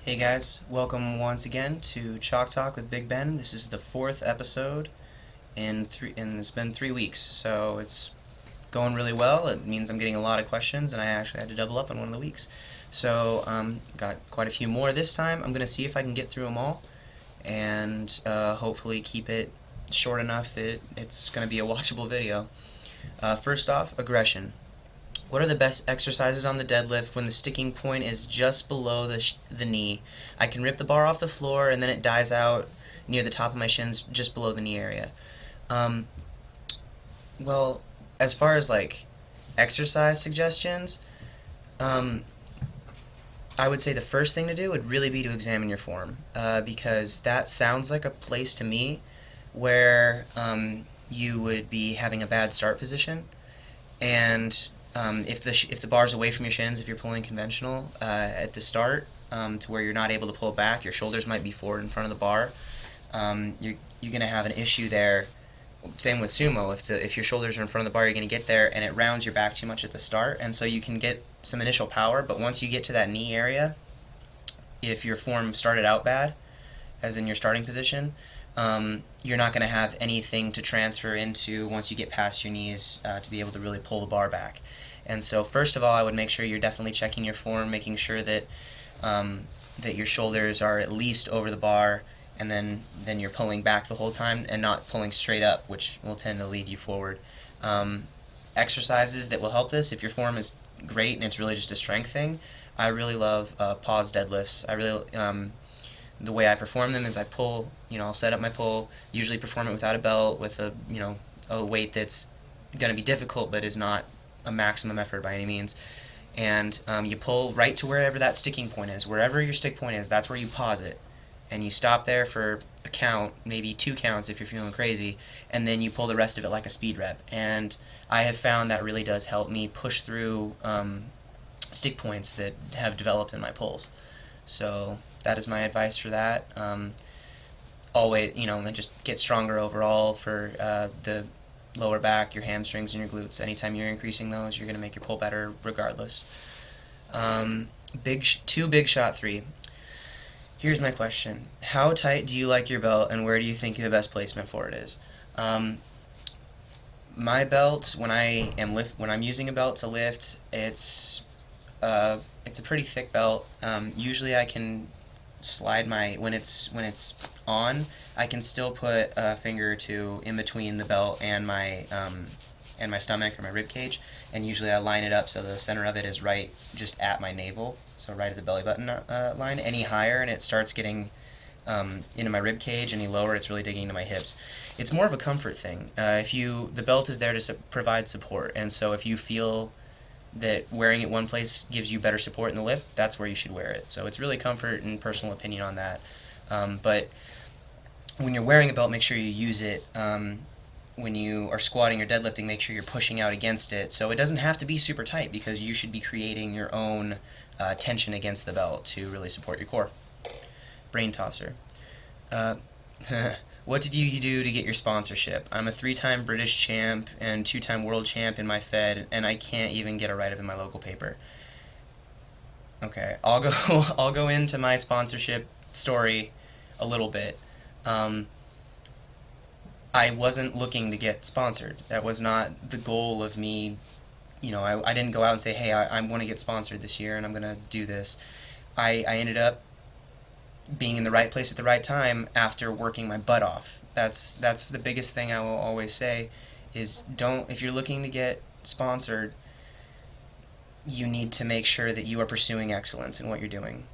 Hey guys, welcome once again to Chalk Talk with Big Ben. This is the fourth episode and it's been 3 weeks, so it's going really well. It means I'm getting a lot of questions, and I actually had to double up on one of the weeks. So got quite a few more this time. I'm gonna see if I can get through them all, and hopefully keep it short enough that it's gonna be a watchable video. First off, aggression. What are the best exercises on the deadlift when the sticking point is just below the knee? I can rip the bar off the floor and then it dies out near the top of my shins just below the knee area. Um, well, as far as like exercise suggestions, um, I would say the first thing to do would really be to examine your form, because that sounds like a place to me where you would be having a bad start position. And if the bar's away from your shins, if you're pulling conventional at the start, to where you're not able to pull back, your shoulders might be forward in front of the bar. You're going to have an issue there. Same with sumo. If your shoulders are in front of the bar, you're going to get there, and it rounds your back too much at the start, and so you can get some initial power. But once you get to that knee area, if your form started out bad, as in your starting position, you're not going to have anything to transfer into once you get past your knees to be able to really pull the bar back. And so first of all, I would make sure you're definitely checking your form, making sure that that your shoulders are at least over the bar, and then you're pulling back the whole time and not pulling straight up, which will tend to lead you forward. Exercises that will help this, if your form is great and it's really just a strength thing, I really love pause deadlifts. The way I perform them is I pull, I'll set up my pull, usually perform it without a belt, with a weight that's going to be difficult but is not a maximum effort by any means. And you pull right to wherever that sticking point is. Wherever your stick point is, that's where you pause it. And you stop there for a count, maybe 2 counts if you're feeling crazy, and then you pull the rest of it like a speed rep. And I have found that really does help me push through stick points that have developed in my pulls. So that is my advice for that. Always, and just get stronger overall for the lower back, your hamstrings, and your glutes. Anytime you're increasing those, you're going to make your pull better regardless. Big shot 3. Here's my question. How tight do you like your belt, and where do you think the best placement for it is? My belt, when I'm using a belt to lift, it's a pretty thick belt. Usually I can slide when it's on, I can still put a finger or two in between the belt and my stomach or my rib cage, and usually I line it up so the center of it is right just at my navel, so right at the belly button line. Any higher and it starts getting into my rib cage, any lower it's really digging into my hips. It's more of a comfort thing. The belt is there to provide support, and so if you feel that wearing it one place gives you better support in the lift, that's where you should wear it. So it's really comfort and personal opinion on that. But when you're wearing a belt, make sure you use it. When you are squatting or deadlifting, make sure you're pushing out against it. So it doesn't have to be super tight, because you should be creating your own tension against the belt to really support your core. Brain tosser. What did you do to get your sponsorship? I'm a 3-time British champ and 2-time world champ in my Fed, and I can't even get a write-up in my local paper. Okay, I'll go into my sponsorship story a little bit. I wasn't looking to get sponsored. That was not the goal of me. I didn't go out and say, hey, I want to get sponsored this year and I'm going to do this. I ended up being in the right place at the right time after working my butt off. That's the biggest thing I will always say is, if you're looking to get sponsored, you need to make sure that you are pursuing excellence in what you're doing.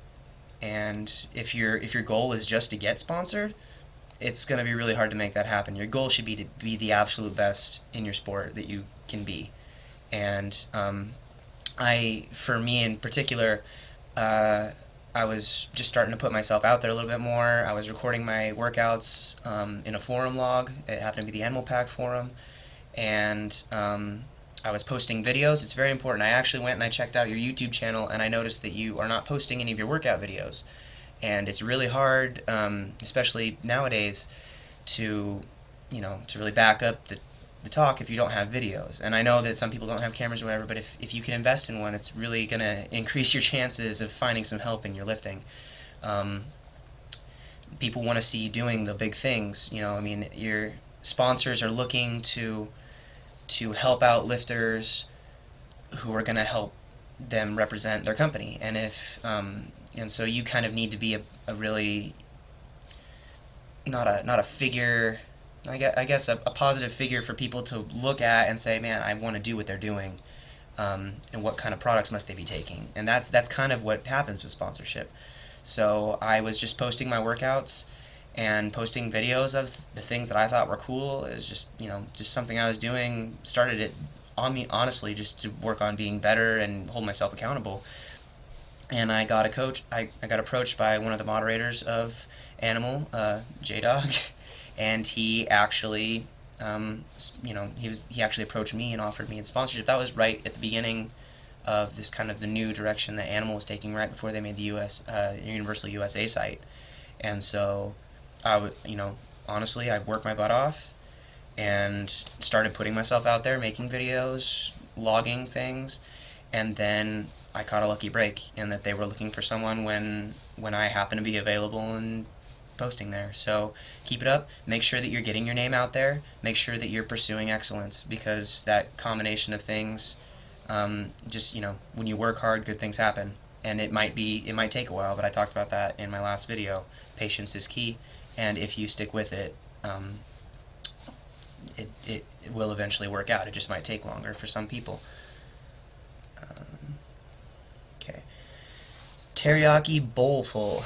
And if your goal is just to get sponsored, it's going to be really hard to make that happen. Your goal should be to be the absolute best in your sport that you can be. And for me in particular, I was just starting to put myself out there a little bit more. I was recording my workouts in a forum log. It happened to be the Animal Pack forum. And I was posting videos. It's very important. I actually went and I checked out your YouTube channel, and I noticed that you are not posting any of your workout videos. And it's really hard, especially nowadays, to really back up the talk if you don't have videos. And I know that some people don't have cameras or whatever, but if you can invest in one, it's really going to increase your chances of finding some help in your lifting. Um, People want to see you doing the big things. I mean, your sponsors are looking to help out lifters who are going to help them represent their company, and so you kind of need to be a really not a figure. I guess a positive figure for people to look at and say, man, I want to do what they're doing, and what kind of products must they be taking, and that's kind of what happens with sponsorship. So I was just posting my workouts and posting videos of the things that I thought were cool. It was just something I was doing. Started it on me, honestly, just to work on being better and hold myself accountable. And I got a coach. I got approached by one of the moderators of Animal, J Dog, and he actually, he actually approached me and offered me a sponsorship. That was right at the beginning of this kind of the new direction that Animal was taking, right before they made the Universal USA site. And so honestly, I worked my butt off and started putting myself out there, making videos, logging things, and then I caught a lucky break in that they were looking for someone when I happened to be available and posting there. So keep it up. Make sure that you're getting your name out there. Make sure that you're pursuing excellence, because that combination of things, when you work hard, good things happen. And it might take a while, but I talked about that in my last video. Patience is key, and if you stick with it, it will eventually work out. It just might take longer for some people. Okay. Teriyaki Bowlful.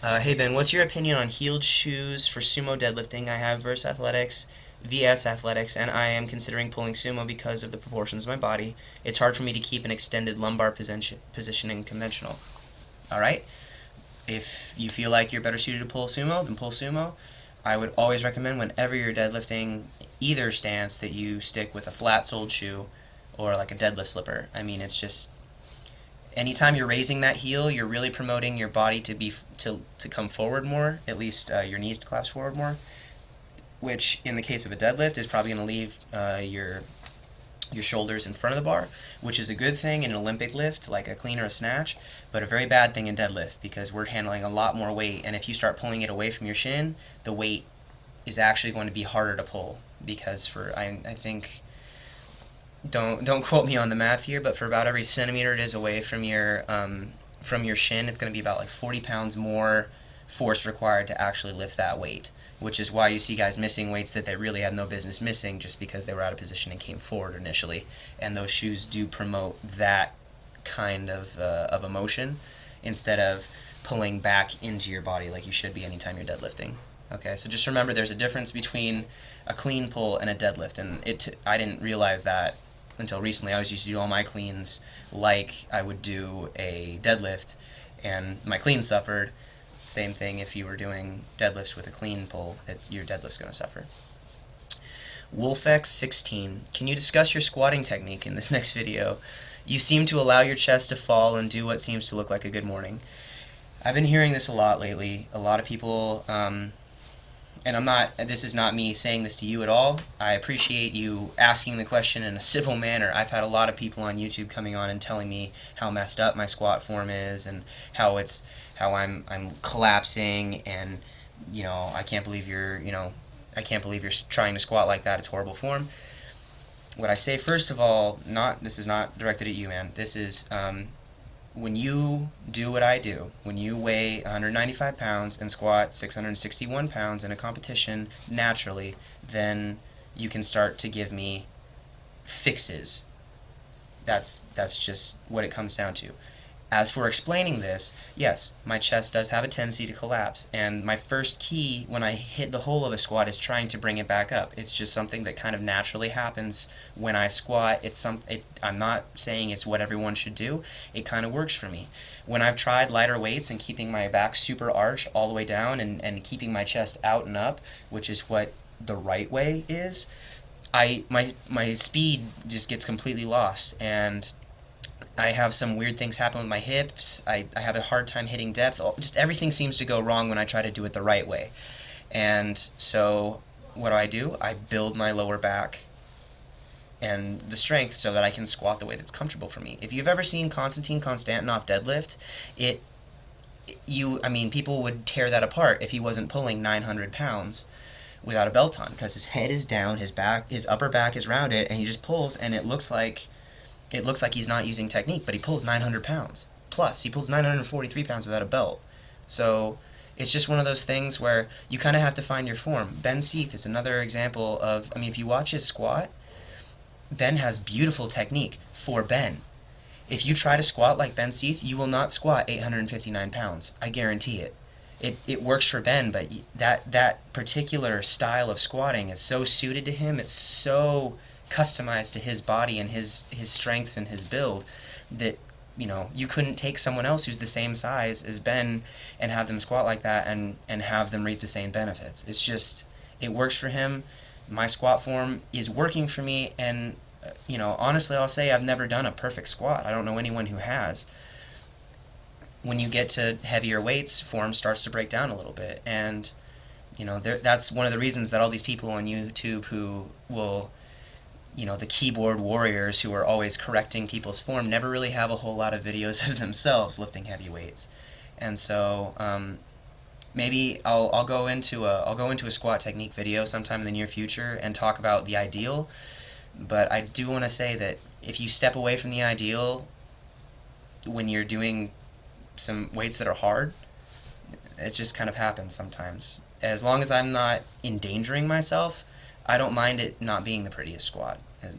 Hey Ben, what's your opinion on heeled shoes for sumo deadlifting? I have VS Athletics, and I am considering pulling sumo because of the proportions of my body. It's hard for me to keep an extended lumbar position in conventional. Alright? If you feel like you're better suited to pull sumo, then pull sumo. I would always recommend, whenever you're deadlifting either stance, that you stick with a flat-soled shoe or like a deadlift slipper. I mean, it's just, anytime you're raising that heel, you're really promoting your body to come forward more, at least your knees to collapse forward more, which in the case of a deadlift is probably going to leave your shoulders in front of the bar, which is a good thing in an Olympic lift like a clean or a snatch, but a very bad thing in deadlift, because we're handling a lot more weight, and if you start pulling it away from your shin, the weight is actually going to be harder to pull, because I think, don't quote me on the math here, but for about every centimeter it is away from your shin, it's going to be about like 40 pounds more force required to actually lift that weight, which is why you see guys missing weights that they really had no business missing, just because they were out of position and came forward initially. And those shoes do promote that kind of a motion, instead of pulling back into your body like you should be anytime you're deadlifting. Okay, so just remember, there's a difference between a clean pull and a deadlift, and I didn't realize that until recently. I was used to do all my cleans like I would do a deadlift, and my clean suffered. Same thing if you were doing deadlifts with a clean pull, your deadlift's going to suffer. Wolfx16, can you discuss your squatting technique in this next video? You seem to allow your chest to fall and do what seems to look like a good morning. I've been hearing this a lot lately. A lot of people, and this is not me saying this to you at all. I appreciate you asking the question in a civil manner. I've had a lot of people on YouTube coming on and telling me how messed up my squat form is, and how I'm collapsing, and I can't believe you're trying to squat like that. It's horrible form. What I say, first of all, this is not directed at you, man. This is when you do what I do, when you weigh 195 pounds and squat 661 pounds in a competition naturally, then you can start to give me fixes. That's just what it comes down to. As for explaining this, yes, my chest does have a tendency to collapse, and my first key when I hit the hole of a squat is trying to bring it back up. It's just something that kind of naturally happens when I squat. I'm not saying it's what everyone should do. It kind of works for me. When I've tried lighter weights and keeping my back super arched all the way down, and keeping my chest out and up, which is what the right way is, my speed just gets completely lost, and I have some weird things happen with my hips. I have a hard time hitting depth. Just everything seems to go wrong when I try to do it the right way. And so what do? I build my lower back and the strength so that I can squat the way that's comfortable for me. If you've ever seen Konstantin Konstantinov deadlift, I mean, people would tear that apart if he wasn't pulling 900 pounds without a belt on, because his head is down, his upper back is rounded, and he just pulls, and it looks like he's not using technique, but he pulls 900 pounds. Plus, he pulls 943 pounds without a belt. So it's just one of those things where you kind of have to find your form. Ben Seath is another example of, I mean, if you watch his squat, Ben has beautiful technique for Ben. If you try to squat like Ben Seath, you will not squat 859 pounds. I guarantee it. It works for Ben, but that particular style of squatting is so suited to him. It's so customized to his body and his strengths and his build that you couldn't take someone else who's the same size as Ben and have them squat like that and have them reap the same benefits. It's just, it works for him. My squat form is working for me, and honestly, I'll say I've never done a perfect squat. I don't know anyone who has. When you get to heavier weights, form starts to break down a little bit, and that's one of the reasons that all these people on YouTube who will, the keyboard warriors who are always correcting people's form, never really have a whole lot of videos of themselves lifting heavy weights. And so maybe I'll go into a squat technique video sometime in the near future and talk about the ideal. But I do want to say that if you step away from the ideal when you're doing some weights that are hard, it just kind of happens sometimes. As long as I'm not endangering myself, I don't mind it not being the prettiest squat.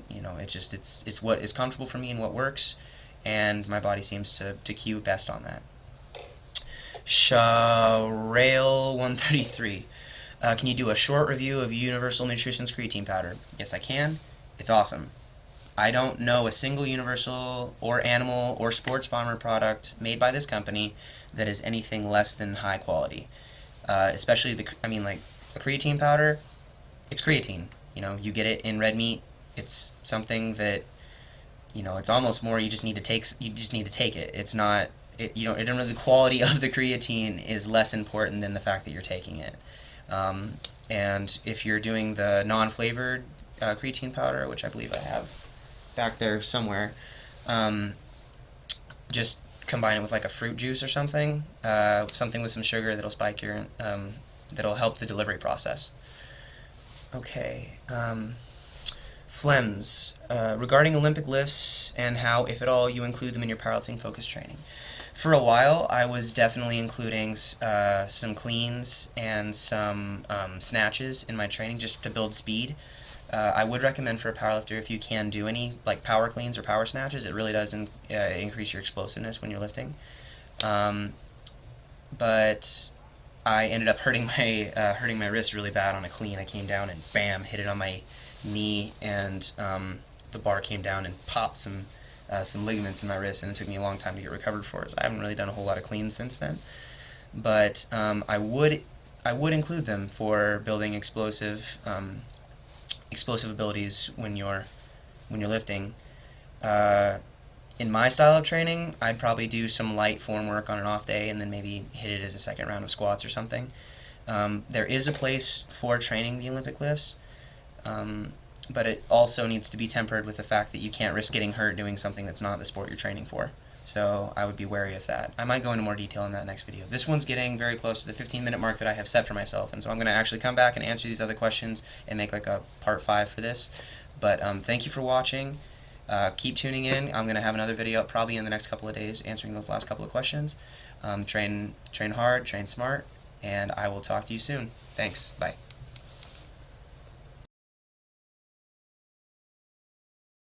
It's what is comfortable for me and what works, and my body seems to cue best on that. Rail 133. Can you do a short review of Universal Nutrition's creatine powder? Yes, I can. It's awesome. I don't know a single Universal or animal or sports farmer product made by this company that is anything less than high quality. Especially like a creatine powder. It's creatine. You get it in red meat. It's something that it's almost more you just need to take it. It's not the quality of the creatine is less important than the fact that you're taking it. And if you're doing the non-flavored creatine powder, which I believe I have back there somewhere, just combine it with like a fruit juice or something with some sugar that'll spike that'll help the delivery process. Okay. Phlegms. Regarding Olympic lifts and how, if at all, you include them in your powerlifting focus training. For a while, I was definitely including some cleans and some snatches in my training just to build speed. I would recommend for a powerlifter, if you can do any like power cleans or power snatches, it really does increase your explosiveness when you're lifting. But I ended up hurting my wrist really bad on a clean. I came down and bam, hit it on my knee, and the bar came down and popped some ligaments in my wrist, and it took me a long time to get recovered for it. So I haven't really done a whole lot of cleans since then. But I would include them for building explosive abilities when you're lifting. In my style of training, I'd probably do some light form work on an off day and then maybe hit it as a second round of squats or something. There is a place for training the Olympic lifts, but it also needs to be tempered with the fact that you can't risk getting hurt doing something that's not the sport you're training for. So I would be wary of that. I might go into more detail in that next video. This one's getting very close to the 15-minute mark that I have set for myself, and so I'm going to actually come back and answer these other questions and make like a part 5 for this. But thank you for watching. Keep tuning in. I'm going to have another video up probably in the next couple of days answering those last couple of questions. Train hard, train smart, and I will talk to you soon. Thanks. Bye.